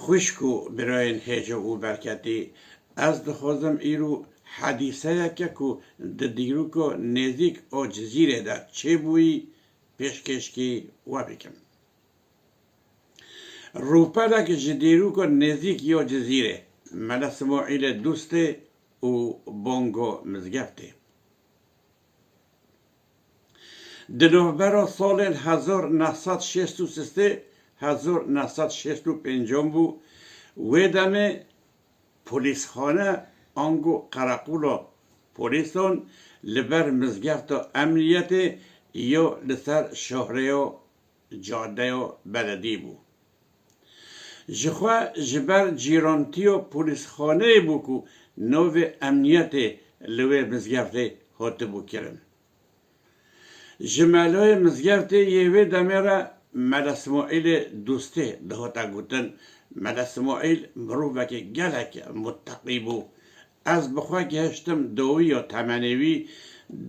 خوشکو براین هجا و برکتی از دخوازم ایرو حدیثه که کو دیرو کو نزدیک او جزیره ده چه بوی پیشکش کی و بکم روپا ده که جدیرو کو نزدیک یا جزیره ملا اسماعیل دوسته و بانگو مزگفته دنوبر سال 1963 1965 بو و دمه پلیس خانه آنگو قرقولا پلیسان لبر مزگفت و امنیت یا لسر شهره و جاده و بلدی بو جخوا جبر جیرانتی و پلیس خانه بو که نو امنیت لوه مزگفت هاته بو کرن جمالای مزگفت یوه دمیره ملا اسماعیل دوسته دهاتا گوتن ملا اسماعیل مروفه که گلک متقی بو از بخواه گشتم دوی یا تمنوی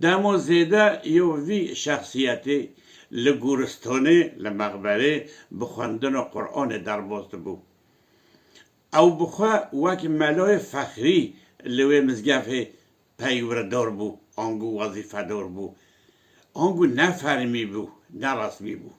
دمو زیده یو وی شخصیتی لگورستانه لمقبره بخواندن قرآن در باست بو او بخواه وک ملای فخری لوی مزگفه پیوردار بو آنگو وظیفه دار بو آنگو نفرمی بو نرسمی بو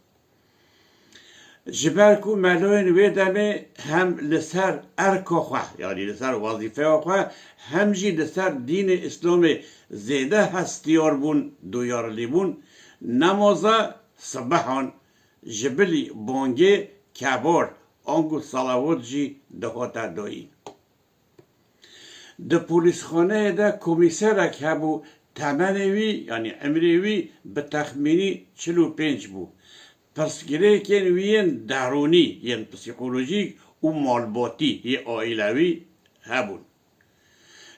جبرکو ملوین ویدمه هم لسر ارکا خواه یعنی لسر وظیفه خواه هم جی لسر دین اسلام زیده هستیار بون دویارلی بون نمازه صبحان جبلی بانگه کبار آنگو صلوات جی دهاتا دایی ده پولیس خانه ده کمیسرک هبو تمنوی یعنی امریوی به تخمینی 45 بو پس گره که وین درونی یعنی پسیکولوژیک و مالباتی یه آیلوی هبون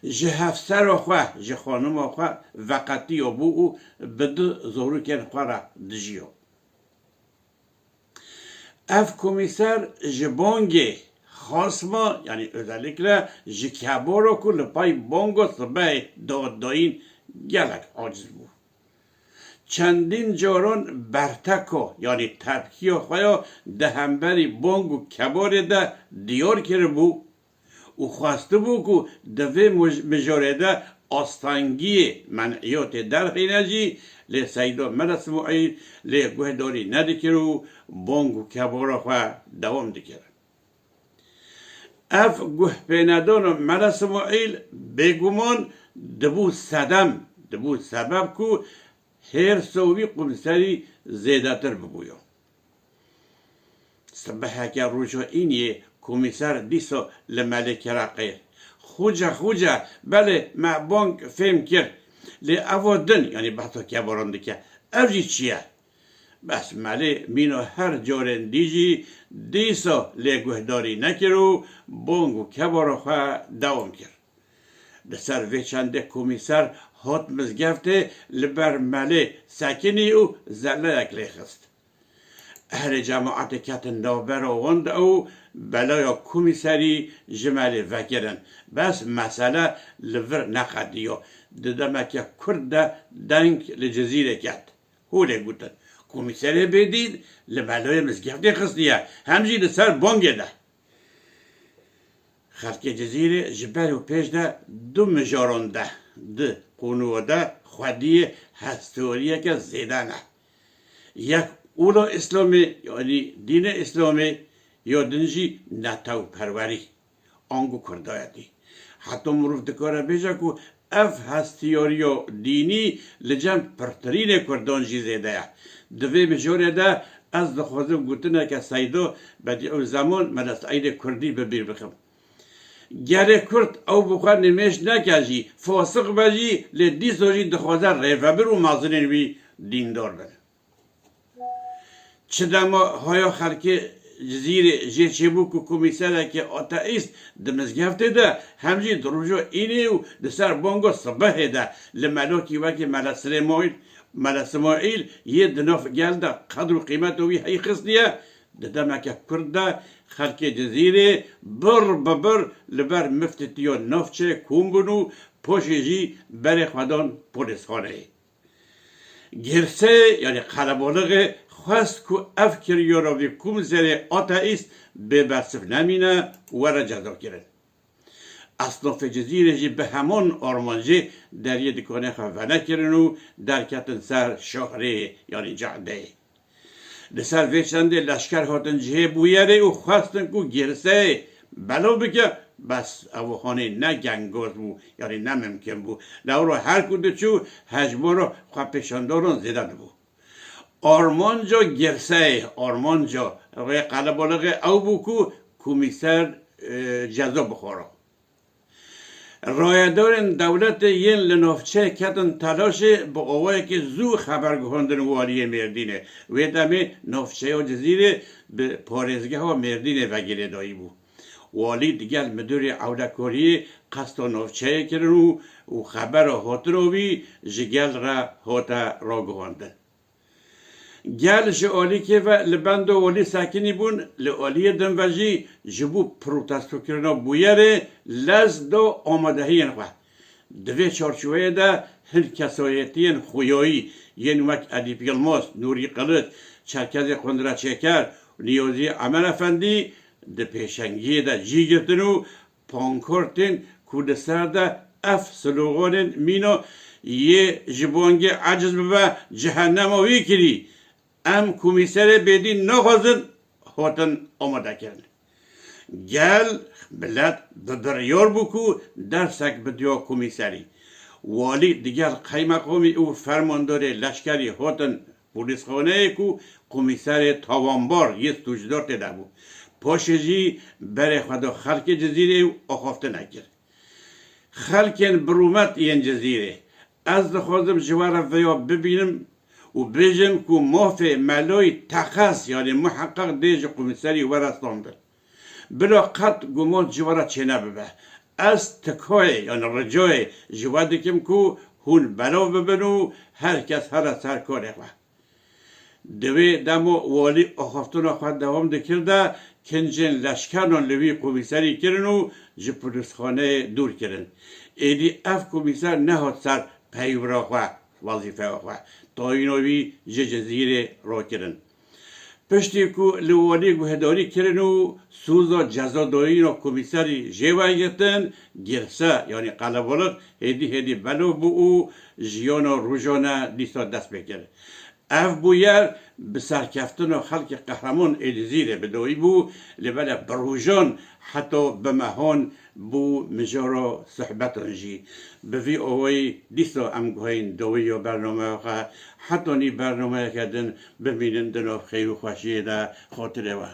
جه هفسر خواه جه خانم خواه وقتی بو او بده زورو کن خواه را دجیو اف کمیسر جه بانگه خاصما یعنی özellikle جه کبارو که لپای بانگو صبح داد داین گلک عاجز بو چندین جاران برتکا یعنی تبکیه خوایا ده همبری بانگ و کبار ده دیار کرده بو و خواسته بو که دوی مجاره ده آستانگی منعیات در خینجی لی سیدا ملا اسماعیل لی گوهداری ندکره و بانگ و کبار خواه دوام دکره اف گوه پیندان ملا اسماعیل بگمان دبو صدم دبو سبب که هر سوی قمسری زیده تر ببویا صبح که روژا اینیه کمیسر دیسا لملک رقیر خوجه بله ما بانک فهم کرد لی اوادن یعنی بحثا که بارانده که اوجی چیه بس مله مینو هر جارن دیجی دیسا لی گوهداری نکرو بانگو که بارا خواه دوام کرد دسر ویچنده کمیسر هات مزگفته لبر مله سکنی او زله اکلی خست اهل جماعت کتن دابر آواند او بلایا کمیسری جمله وگرن بس مسئله لور نقدیا ددمه که کرد دنگ لجزیره کت هوله گوتن کمیسری بدید لبلای مزگفته خستیه همجی لسر بانگه ده خلق جزیره جبر و پیش ده دو مجاران ده ده قنوه ده خودی هستوریه که زیده نه یک اولا اسلامی یعنی دین اسلامی یا دنجی نتاو پروری آنگو کردایتی حتی مروف دکاره بیجا که اف هستیاری و دینی لجم پرترین کردانجی زیده دوی مجاره ده از دخوازم گوتنه که سیدا بدی او زمان من از عید کردی ببیر بخم گره کرد او بخواه نمیش نکجی فاسق بجی لدی سوجی دخوازه ریفبر و مازنین وی دیندار بره چه دما های خلک جزیره جیچه بو که کمیسره که آتئیست دمزگفته ده همجی دروجو اینه و دسر بانگو صبح ده لملوکی وکی ملا اسماعیل یه دناف گلده قدر و قیمت وی حی خستیه ددمه که کرده خلک جزیره بر ببر لبر مفتتیو نفچه کومبنو پوشیجی بر خودان پولیس خانه گرسه یعنی قلبالغ خواست که افکر یوروی کمیسر آتئیست به برصف نمینه و را جزا کرد. اصناف جزیره جی به همان آرمانجی در یه دکانه خفنه کردن و در کتن سر شهره یعنی جعده. لسر ویچنده لشکر هاتن جه بویره و خواستن که گرسه بلا بکه بس او خانه نه گنگاز بو یعنی نه ممکن بو لو رو هر کده چو هجمه رو خواه پیشانداران زیدن بو آرمانجا گرسه آرمانجا روی قلبالغه او بو که کمیسر جزا بخوره رایدارن دولت ین لنافچه کتن تلاش با آوایی که زو خبر گهاندن والی مردینه و دمه نافچه و جزیره به پارزگه ها مردینه وگیره دایی بود والی دیگر مدور عودکاری قصد نافچه کرن و خبر هاتروی جگل را هاتا را گهاندن گلش آلی که و لبند والی ساکنی بون لآلی دنوژی جبو پروتستو کرنا بویره لزد و آمادهی نخواه دوی چارچوه ده هر کسایتین خویایی یعنی وک ادیب یلماس نوری قلط چرکز قندره چکر نیازی عمل افندی ده پیشنگی ده جی گرتن و پانکورتین کود سر ده اف سلوغانین مینا یه جبانگی عجز ببا جهنم آوی کری ام کمیسر بدی نخواستن هاتن آماده کرد. گل بلد ببریار بکو درسک بدیا کمیسری. والی دیگر قیمقامی او فرماندار لشکری هاتن پولیس خانه کو کمیسر تاوانبار یه توجدار تده بود. پاشجی بره خدا خلق جزیره او آخافته نکرد. خلقین برومت این جزیره. از دخوازم جوار ویا ببینم و بیجم که مافه ملای تخص یعنی محقق دیج کمیسری ورستانده بلا قط گمان جوارا چنه ببه از تکای یعنی رجای جوادی کم که هون بلا ببنو هر کس هر سرکاره خواه دوی دمو والی آخافتون خواهد دوام دکرده کنجن لشکران لوی کمیسری کرن و جی پولیسخانه دور کرن ایدی اف کمیسر نهاد سر پیورا خواه وظیفه خواه تاینوی جزیره را کردن. پشتی که لوالی گوهداری کردن و سوزا جزا داین و کمیسری جوای گرتن گرسه یعنی قلبالق هدی بلو بو او جیانا روژانا دیسا دست بکرد. اف بویر به سرکفتن و خلق قهرمان الزیره بدایی بو لبلا بروژان حتی به مهان بو مجارا صحبت انجی به وی اوی دیسا امگوهین دوی و برنامه حتی نی برنامه کردن ببینن دناف خیلی خوشیه ده خاطره و